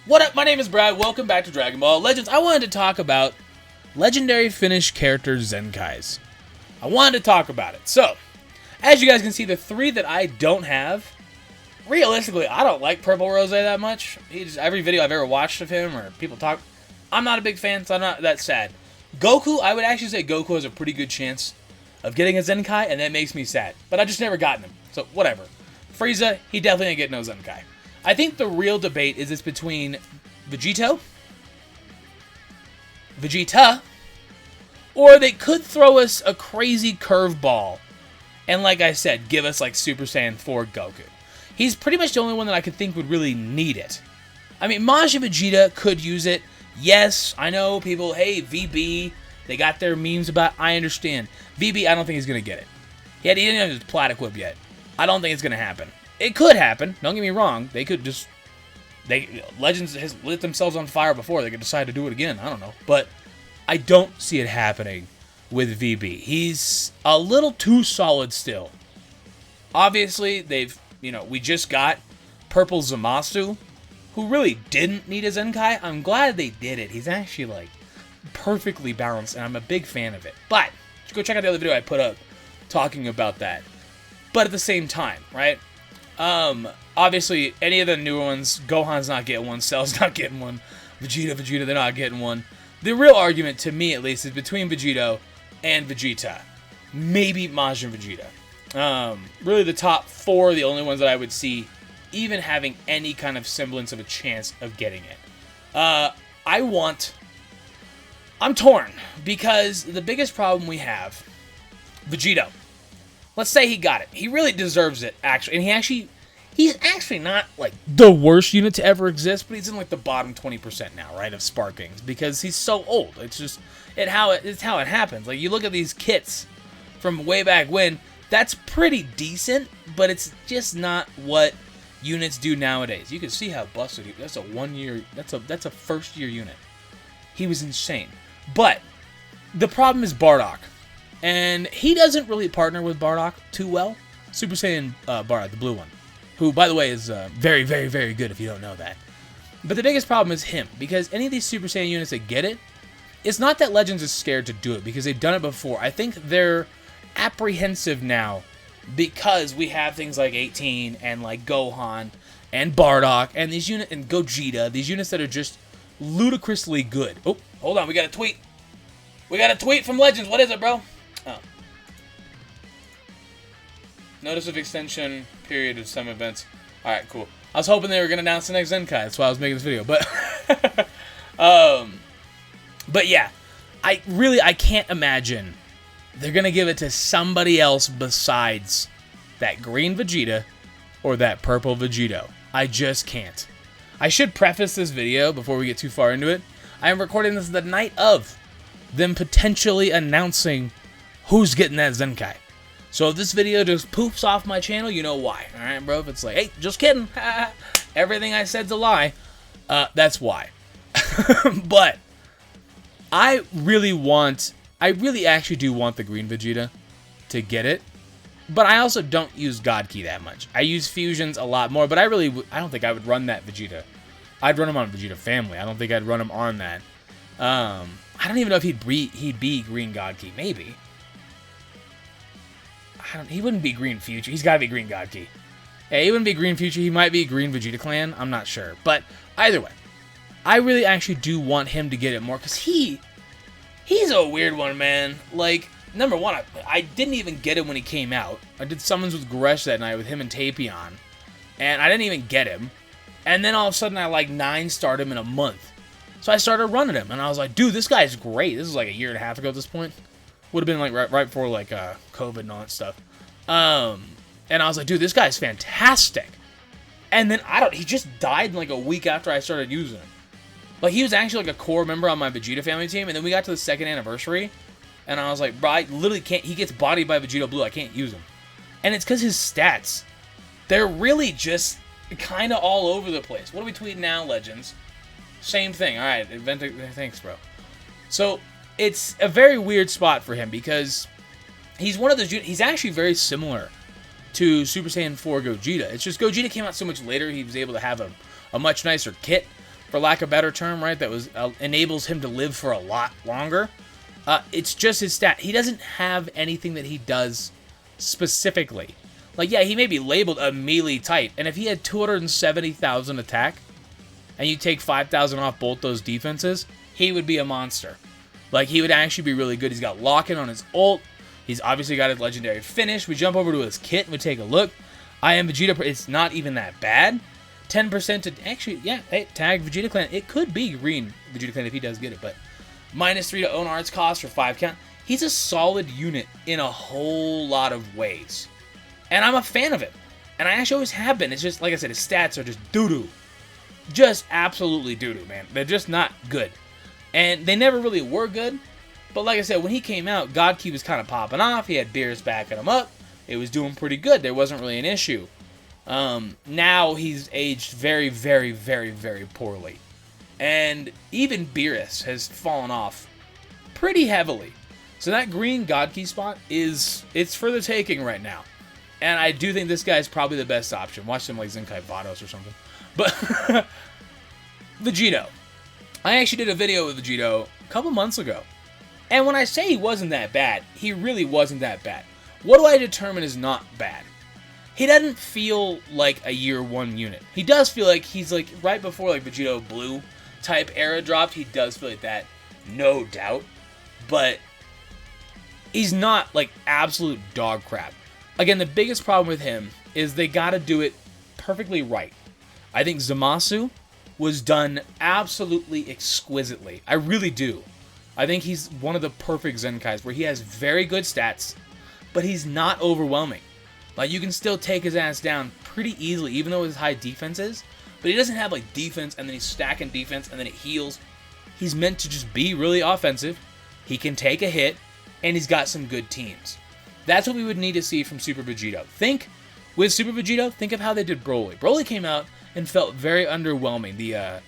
What up? My name is Brad. Welcome back to Dragon Ball Legends. I wanted to talk about legendary Finnish character Zenkais. I wanted to talk about it. So, as you guys can see, the three that I don't have, realistically, I don't like Purple Rose that much. Every video I've ever watched of him or people talk, I'm not a big fan, so I'm not that sad. Goku, I would actually say Goku has a pretty good chance of getting a Zenkai, and that makes me sad. But I just never gotten him, so whatever. Frieza, he definitely ain't getting no Zenkai. I think the real debate is it's between Vegito, Vegeta, or they could throw us a crazy curveball and, like I said, give us like Super Saiyan 4 Goku. He's pretty much the only one that I could think would really need it. I mean, Majin Vegeta could use it. Yes, I know people, hey, VB, they got their memes about, I understand. VB, I don't think he's going to get it. He didn't have his Platic Whip yet. I don't think it's going to happen. It could happen. Don't get me wrong. They could just... Legends has lit themselves on fire before. They could decide to do it again. I don't know. But I don't see it happening with VB. He's a little too solid still. Obviously, we just got Purple Zamasu, who really didn't need a Zenkai. I'm glad they did it. He's actually, like, perfectly balanced, and I'm a big fan of it. But, go check out the other video I put up talking about that. But at the same time, right? Obviously, any of the new ones, Gohan's not getting one, Cell's not getting one, Vegeta, they're not getting one. The real argument, to me at least, is between Vegito and Vegeta. Maybe Majin Vegeta. Really the top four are the only ones that I would see even having any kind of semblance of a chance of getting it. I'm torn, because the biggest problem we have, Vegito. Let's say he got it. He really deserves it, actually. And he's actually not, like, the worst unit to ever exist, but he's in, like, the bottom 20% now, right, of Sparkings, because he's so old. It's just, it's how it happens. Like, you look at these kits from way back when, that's pretty decent, but it's just not what units do nowadays. You can see how busted that's a first-year unit. He was insane. But the problem is Bardock. And he doesn't really partner with Bardock too well. Super Saiyan Bardock, the blue one. Who, by the way, is very, very, very good if you don't know that. But the biggest problem is him. Because any of these Super Saiyan units that get it, it's not that Legends is scared to do it. Because they've done it before. I think they're apprehensive now. Because we have things like 18 and like Gohan and Bardock and these units and Gogeta. These units that are just ludicrously good. Oh, hold on. We got a tweet. We got a tweet from Legends. What is it, bro? Oh. Notice of extension period of some events. Alright, cool. I was hoping they were going to announce the next Zenkai. That's why I was making this video. But, but yeah. I can't imagine they're going to give it to somebody else besides that green Vegeta or that purple Vegito. I just can't. I should preface this video before we get too far into it. I am recording this the night of them potentially announcing who's getting that Zenkai. So if this video just poofs off my channel, you know why. Alright, bro? If it's like, hey, just kidding. Everything I said's a lie. That's why. But I really actually do want the green Vegeta to get it. But I also don't use God Key that much. I use fusions a lot more, but I don't think I would run that Vegeta. I'd run him on Vegeta Family. I don't think I'd run him on that. I don't even know if he'd be green God Key. Maybe. He wouldn't be green Future. He's got to be green God Key. Yeah, he wouldn't be green Future. He might be green Vegeta Clan. I'm not sure. But either way, I really actually do want him to get it more, because he's a weird one, man. Like, number one, I didn't even get him when he came out. I did summons with Goresh that night with him and Tapion, and I didn't even get him. And then all of a sudden I like 9-starred him in a month. So I started running him, and I was like, dude, this guy's great. This is like a year and a half ago at this point. Would have been like right before like COVID and all that stuff. And I was like, dude, this guy's fantastic. And then he just died in like a week after I started using him. Like, he was actually like a core member on my Vegeta Family team, and then we got to the 2nd anniversary, and I was like, bro, I literally can't. He gets bodied by Vegito Blue. I can't use him. And it's because his stats, they're really just kind of all over the place. What are we tweeting now, Legends? Same thing. All right, thanks, bro. So it's a very weird spot for him, because he's one of those. He's actually very similar to Super Saiyan 4 Gogeta. It's just Gogeta came out so much later. He was able to have a much nicer kit for lack of a better term, right? That was enables him to live for a lot longer. It's just his stat. He doesn't have anything that he does specifically. Like, yeah, he may be labeled a melee type, and if he had 270,000 attack, and you take 5,000 off both those defenses, he would be a monster. Like, he would actually be really good. He's got lock-in on his ult. He's obviously got his legendary finish. We jump over to his kit and we take a look. I am Vegeta. It's not even that bad. 10% to... Actually, yeah, hey, tag Vegeta Clan. It could be green Vegeta Clan if he does get it, but... -3 to own arts cost for 5 count. He's a solid unit in a whole lot of ways. And I'm a fan of it. And I actually always have been. It's just, like I said, his stats are just doo-doo. Just absolutely doo-doo, man. They're just not good. And they never really were good. But like I said, when he came out, God Key was kind of popping off. He had Beerus backing him up. It was doing pretty good. There wasn't really an issue. Now he's aged very, very, very, very poorly. And even Beerus has fallen off pretty heavily. So that green God Key spot it's for the taking right now. And I do think this guy's probably the best option. Watch him like Zenkai Vados or something. But Vegito. I actually did a video with Vegito a couple months ago. And when I say he wasn't that bad, he really wasn't that bad. What do I determine is not bad? He doesn't feel like a year one unit. He does feel like he's like right before like Vegito Blue type era dropped. He does feel like that, no doubt. But he's not like absolute dog crap. Again, the biggest problem with him is they gotta do it perfectly right. I think Zamasu was done absolutely exquisitely. I really do. I think he's one of the perfect Zenkais where he has very good stats, but he's not overwhelming. Like, you can still take his ass down pretty easily, even though his high defense is. But he doesn't have, like, defense, and then he's stacking defense, and then it heals. He's meant to just be really offensive. He can take a hit, and he's got some good teams. That's what we would need to see from Super Vegito. With Super Vegito, think of how they did Broly. Broly came out and felt very underwhelming. The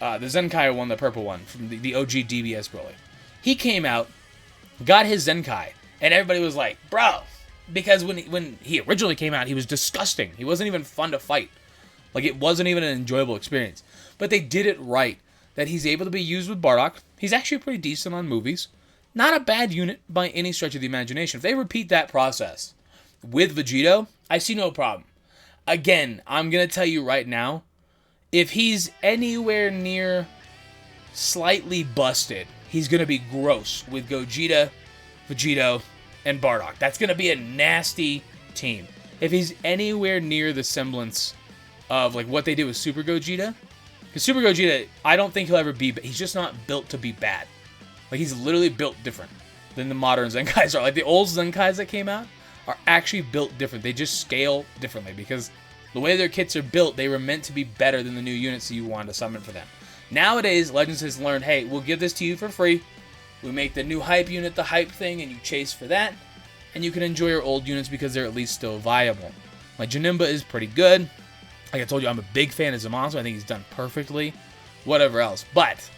Zenkai one, the purple one, from the OG DBS Broly. He came out, got his Zenkai, and everybody was like, bro, because when he originally came out, he was disgusting. He wasn't even fun to fight. Like, it wasn't even an enjoyable experience. But they did it right, that he's able to be used with Bardock. He's actually pretty decent on movies. Not a bad unit by any stretch of the imagination. If they repeat that process with Vegito, I see no problem. Again, I'm going to tell you right now, if he's anywhere near slightly busted, he's going to be gross with Gogeta, Vegito, and Bardock. That's going to be a nasty team. If he's anywhere near the semblance of like what they did with Super Gogeta, because Super Gogeta, I don't think he'll ever be, but he's just not built to be bad. Like, he's literally built different than the modern Zenkais are. Like, the old Zenkais that came out are actually built different. They just scale differently because the way their kits are built, they were meant to be better than the new units that you wanted to summon for them. Nowadays, Legends has learned, hey, we'll give this to you for free. We make the new hype unit the hype thing, and you chase for that. And you can enjoy your old units because they're at least still viable. Like, Janemba is pretty good. Like I told you, I'm a big fan of Zamasu. I think he's done perfectly. Whatever else. But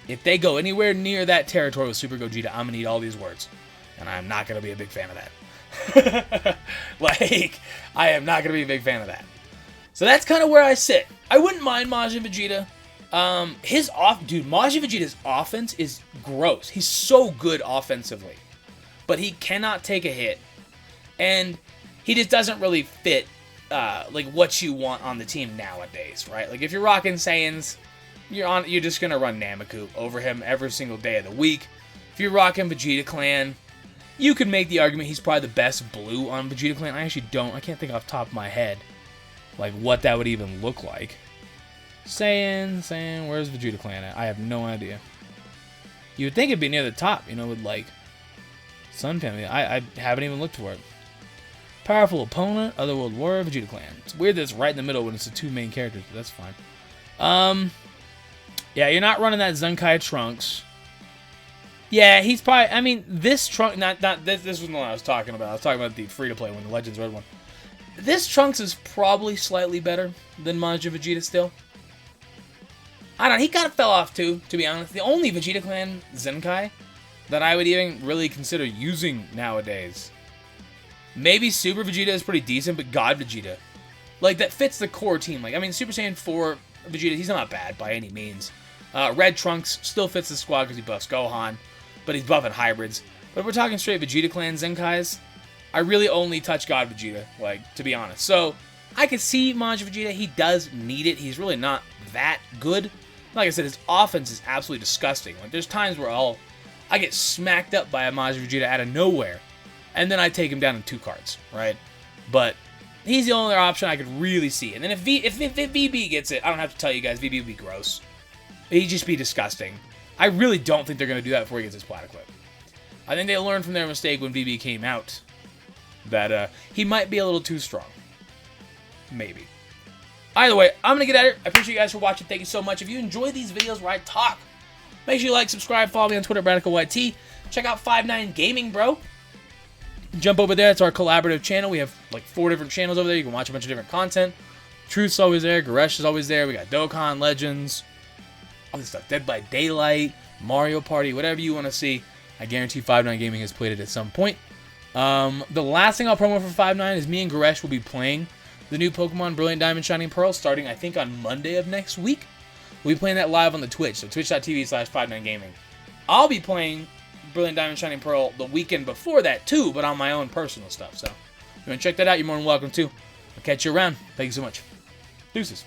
if they go anywhere near that territory with Super Gogeta, I'm going to need all these words. And I'm not going to be a big fan of that. Like, I am not going to be a big fan of that. So that's kind of where I sit. I wouldn't mind Majin Vegeta. Majin Vegeta's offense is gross. He's so good offensively. But he cannot take a hit. And he just doesn't really fit like what you want on the team nowadays, right? Like, if you're rocking Saiyans, you're just gonna run Nameku over him every single day of the week. If you're rocking Vegeta Clan, you could make the argument he's probably the best blue on Vegeta Clan. I can't think off the top of my head like what that would even look like. Saiyan, where's Vegeta Clan at? I have no idea. You would think it'd be near the top, with like Sun Family. I haven't even looked for it. Powerful opponent, Otherworld Warrior, Vegeta Clan. It's weird that it's right in the middle when it's the two main characters, but that's fine. Yeah, you're not running that Zenkai Trunks. Yeah, he's probably, this Trunks, this was the one I was talking about. I was talking about the free-to-play one, the Legends Red one. This Trunks is probably slightly better than Majin Vegeta still. I don't know, he kind of fell off too, to be honest. The only Vegeta Clan Zenkai that I would even really consider using nowadays. Maybe Super Vegeta is pretty decent, but God Vegeta. Like, that fits the core team. Like, Super Saiyan 4 Vegeta, he's not bad by any means. Red Trunks still fits the squad because he buffs Gohan, but he's buffing hybrids. But if we're talking straight Vegeta Clan Zenkais, I really only touch God Vegeta, like, to be honest. So, I could see Majin Vegeta, he does need it. He's really not that good. Like I said, his offense is absolutely disgusting. Like, there's times where I get smacked up by a Majin Vegeta out of nowhere, and then I take him down in 2 cards, right? But he's the only other option I could really see. And then if VB gets it, I don't have to tell you guys, VB would be gross. He'd just be disgusting. I really don't think they're going to do that before he gets his Platyclip. I think they learned from their mistake when VB came out that he might be a little too strong. Maybe. Either way, I'm going to get at it. I appreciate you guys for watching. Thank you so much. If you enjoy these videos where I talk, make sure you like, subscribe, follow me on Twitter, BradicalYT. Check out 5-9 Gaming, bro. Jump over there. It's our collaborative channel. We have like 4 different channels over there. You can watch a bunch of different content. Truth's always there. Goresh is always there. We got Dokkan, Legends, all this stuff. Dead by Daylight, Mario Party, whatever you want to see. I guarantee 5-9 Gaming has played it at some point. The last thing I'll promo for 5-9 is me and Goresh will be playing the new Pokemon Brilliant Diamond Shining Pearl starting, I think, on Monday of next week. We'll be playing that live on the Twitch, so twitch.tv/5-9gaming. I'll be playing Brilliant Diamond Shining Pearl the weekend before that, too, but on my own personal stuff. So, if you want to check that out, you're more than welcome to. I'll catch you around. Thank you so much. Deuces.